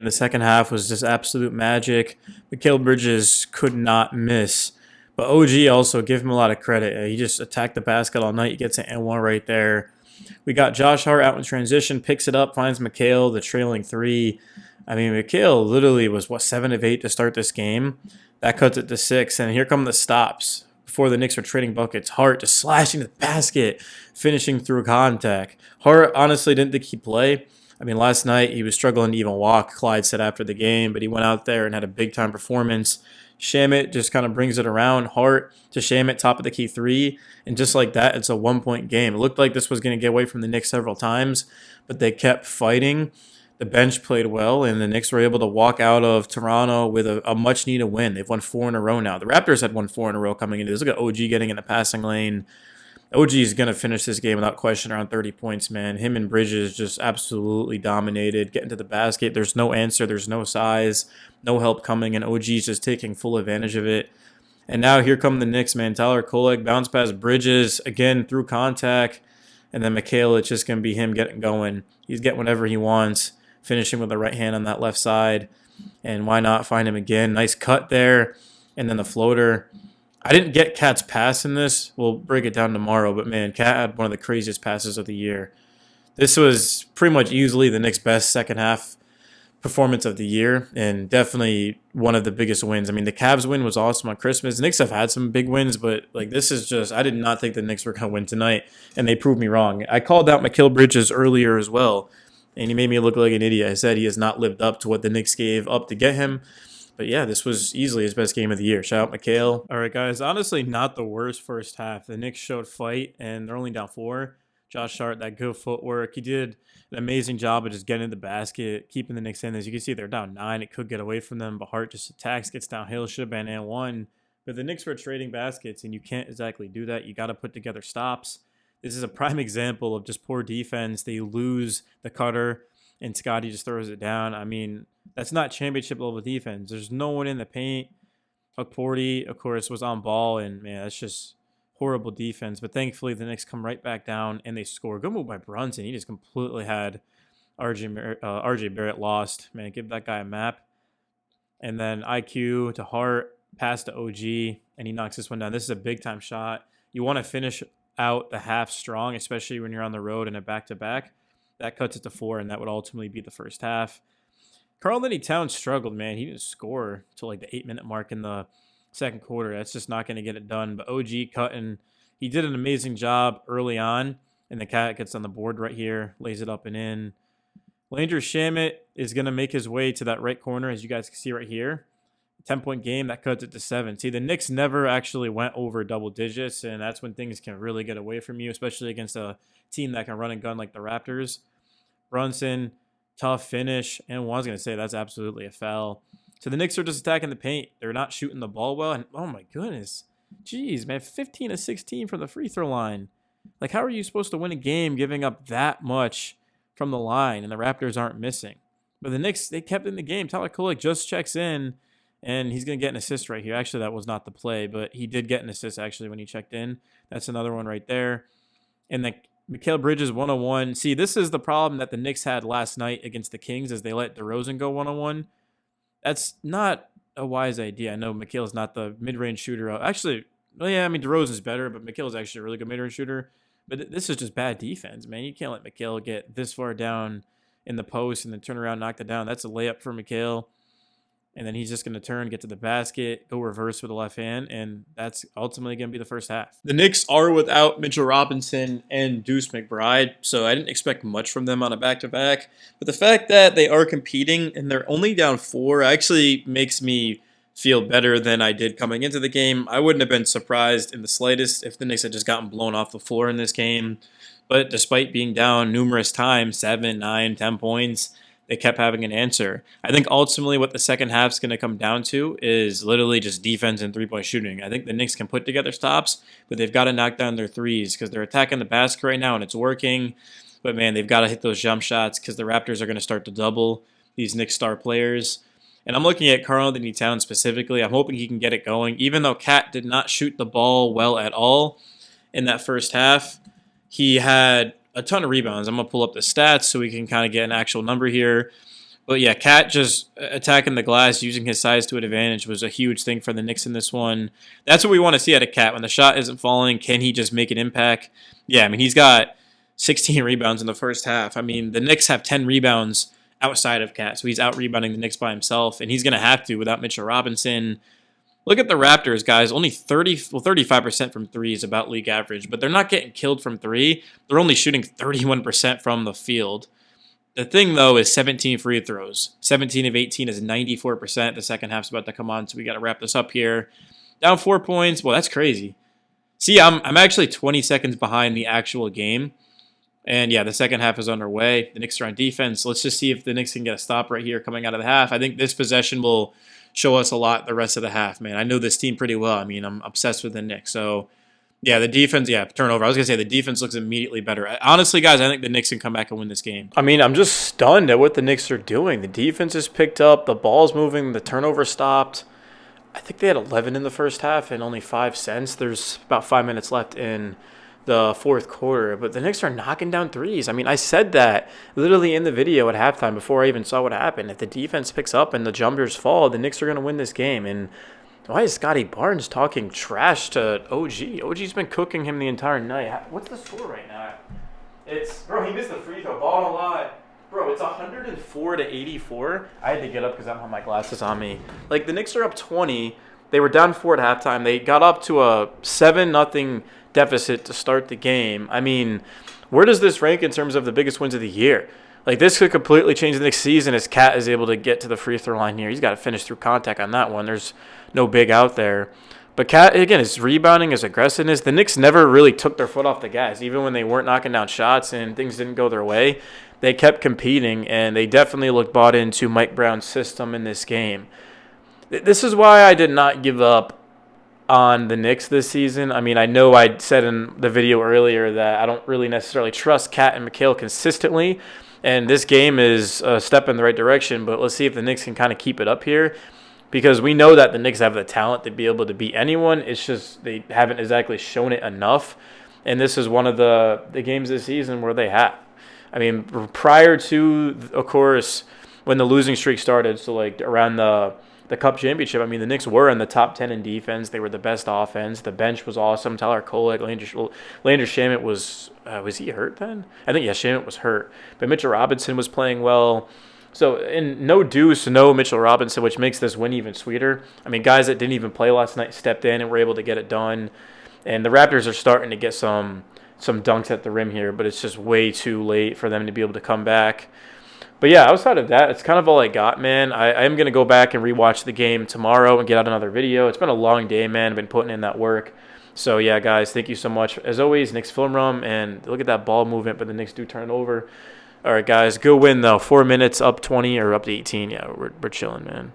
And the second half was just absolute magic. Mikal Bridges could not miss. But OG also, give him a lot of credit. He just attacked the basket all night. He gets an N1 right there. We got Josh Hart out in transition, picks it up, finds Mikal, the trailing three. I mean, Mikal literally was, 7 of 8 to start this game. That cuts it to 6. And here come the stops. Before the Knicks were trading buckets, Hart just slashing the basket, finishing through contact. Hart honestly didn't think he'd play. I mean, last night he was struggling to even walk, Clyde said after the game, but he went out there and had a big-time performance. Shamit just kind of brings it around. Hart to Shamit, top of the key three. And just like that, it's a one-point game. It looked like this was going to get away from the Knicks several times, but they kept fighting. The bench played well, and the Knicks were able to walk out of Toronto with a much-needed win. They've won 4 in a row now. The Raptors had won 4 in a row coming into this. Look at OG getting in the passing lane. OG is going to finish this game without question around 30 points, man. Him and Bridges just absolutely dominated. Getting to the basket, there's no answer. There's no size, no help coming, and OG's just taking full advantage of it. And now here come the Knicks, man. Tyler Kolek bounce past Bridges, again through contact. And then Mikal, it's just going to be him getting going. He's getting whatever he wants, finishing with the right hand on that left side. And why not find him again? Nice cut there. And then the floater. I didn't get Cat's pass in this. We'll break it down tomorrow. But, man, Cat had one of the craziest passes of the year. This was pretty much easily the Knicks' best second half performance of the year, and definitely one of the biggest wins. I mean, the Cavs win was awesome on Christmas. The Knicks have had some big wins, but like this is just, I did not think the Knicks were going to win tonight, and they proved me wrong. I called out Mikal Bridges earlier as well, and he made me look like an idiot. I said he has not lived up to what the Knicks gave up to get him. But yeah, this was easily his best game of the year. Shout out Mikal. All right, guys, honestly, not the worst first half. The Knicks showed fight, and they're only down 4. Josh Hart, that good footwork. He did an amazing job of just getting in the basket, keeping the Knicks in. As you can see, they're down 9. It could get away from them, but Hart just attacks, gets downhill, should have been and 1. But the Knicks were trading baskets, and you can't exactly do that. You got to put together stops. This is a prime example of just poor defense. They lose the cutter, and Scotty just throws it down. I mean, that's not championship-level defense. There's no one in the paint. Huckporty, of course, was on ball, and, man, that's just horrible defense. But thankfully, the Knicks come right back down, and they score. Good move by Brunson. He just completely had RJ Barrett lost. Man, give that guy a map. And then IQ to Hart, pass to OG, and he knocks this one down. This is a big-time shot. You want to finish out the half strong, especially when you're on the road in a back-to-back. That cuts it to 4, and that would ultimately be the first half. Karl-Anthony Towns struggled, man. He didn't score till like the 8-minute mark in the second quarter. That's just not going to get it done. But OG cutting, he did an amazing job early on, and the Cat gets on the board right here, lays it up and in. Landry Shamet is going to make his way to that right corner, as you guys can see right here. 10-point game, that cuts it to 7. See, the Knicks never actually went over double digits, and that's when things can really get away from you, especially against a team that can run and gun like the Raptors. Brunson, tough finish, and I was going to say that's absolutely a foul. So the Knicks are just attacking the paint. They're not shooting the ball well, and oh my goodness. Jeez, man, 15 of 16 from the free throw line. Like, how are you supposed to win a game giving up that much from the line, and the Raptors aren't missing? But the Knicks, they kept in the game. Tyler Kolek just checks in, and he's going to get an assist right here. Actually, that was not the play, but he did get an assist actually when he checked in. That's another one right there. And then Mikal Bridges 101. See, this is the problem that the Knicks had last night against the Kings, as they let DeRozan go 101. That's not a wise idea. I know Mikal's not the mid-range shooter. Actually, well, yeah, I mean, DeRozan's better, but Mikal's actually a really good mid-range shooter. But this is just bad defense, man. You can't let Mikal get this far down in the post and then turn around and knock it down. That's a layup for Mikal. And then he's just going to turn, get to the basket, go reverse with the left hand, and that's ultimately going to be the first half. The Knicks are without Mitchell Robinson and Deuce McBride, so I didn't expect much from them on a back-to-back. But the fact that they are competing and they're only down 4 actually makes me feel better than I did coming into the game. I wouldn't have been surprised in the slightest if the Knicks had just gotten blown off the floor in this game. But despite being down numerous times, 7, 9, 10 points, they kept having an answer. I think ultimately what the second half is going to come down to is literally just defense and three-point shooting. I think the Knicks can put together stops, but they've got to knock down their threes because they're attacking the basket right now and it's working. But, man, they've got to hit those jump shots because the Raptors are going to start to double these Knicks star players. And I'm looking at Karl-Anthony Towns specifically. I'm hoping he can get it going. Even though Cat did not shoot the ball well at all in that first half, he had a ton of rebounds. I'm going to pull up the stats so we can kind of get an actual number here. But yeah, Cat just attacking the glass, using his size to an advantage was a huge thing for the Knicks in this one. That's what we want to see out of Cat. When the shot isn't falling, can he just make an impact? Yeah, I mean, he's got 16 rebounds in the first half. I mean, the Knicks have 10 rebounds outside of Cat, so he's out rebounding the Knicks by himself, and he's going to have to without Mitchell Robinson. Look at the Raptors, guys. Only 35% from three is about league average, but they're not getting killed from three. They're only shooting 31% from the field. The thing, though, is 17 free throws. 17 of 18 is 94%. The second half's about to come on, so we got to wrap this up here. Down 4 points. Well, that's crazy. See, I'm actually 20 seconds behind the actual game. And, yeah, the second half is underway. The Knicks are on defense. Let's just see if the Knicks can get a stop right here coming out of the half. I think this possession will show us a lot the rest of the half, man. I know this team pretty well. I mean, I'm obsessed with the Knicks. So, yeah, the defense, turnover. I was going to say the defense looks immediately better. Honestly, guys, I think the Knicks can come back and win this game. I mean, I'm just stunned at what the Knicks are doing. The defense is picked up. The ball's moving. The turnover stopped. I think they had 11 in the first half and only 5 since. There's about 5 minutes left in the fourth quarter, but the Knicks are knocking down threes. I mean, I said that literally in the video at halftime before I even saw what happened. If the defense picks up and the jumpers fall, the Knicks are going to win this game. And why is Scotty Barnes talking trash to OG? OG's been cooking him the entire night. What's the score right now? Bro, he missed the free throw. Ball on line. Bro, it's 104 to 84. I had to get up because I don't have my glasses on me. Like, the Knicks are up 20. They were down 4 at halftime. They got up to a 7-0 deficit to start the game. I mean, where does this rank in terms of the biggest wins of the year? Like, this could completely change the next season as Cat is able to get to the free throw line here. He's got to finish through contact on that one. There's no big out there. But Cat, again, his rebounding, his aggressiveness, the Knicks never really took their foot off the gas. Even when they weren't knocking down shots and things didn't go their way, they kept competing, and they definitely looked bought into Mike Brown's system in this game. This is why I did not give up on the Knicks this season. I mean, I know I said in the video earlier that I don't really necessarily trust Cat and McHale consistently, and this game is a step in the right direction, but let's see if the Knicks can kind of keep it up here, because we know that the Knicks have the talent to be able to beat anyone. It's just they haven't exactly shown it enough, and this is one of the games this season where they have. I mean, prior to, of course, when the losing streak started, so like around the Cup championship, I mean, the Knicks were in the top 10 in defense. They were the best offense. The bench was awesome. Tyler Kolek, Landry Shamet was he hurt then? I think, yeah, Shamet was hurt. But Mitchell Robinson was playing well. So, and no Deuce, no Mitchell Robinson, which makes this win even sweeter. I mean, guys that didn't even play last night stepped in and were able to get it done. And the Raptors are starting to get some dunks at the rim here, but it's just way too late for them to be able to come back. But yeah, outside of that, it's kind of all I got, man. I am going to go back and rewatch the game tomorrow and get out another video. It's been a long day, man. I've been putting in that work. So yeah, guys, thank you so much. As always, Knicks Film Room, and look at that ball movement, but the Knicks do turn it over. All right, guys, go win, though. 4 minutes, up 20 or up to 18. Yeah, we're chilling, man.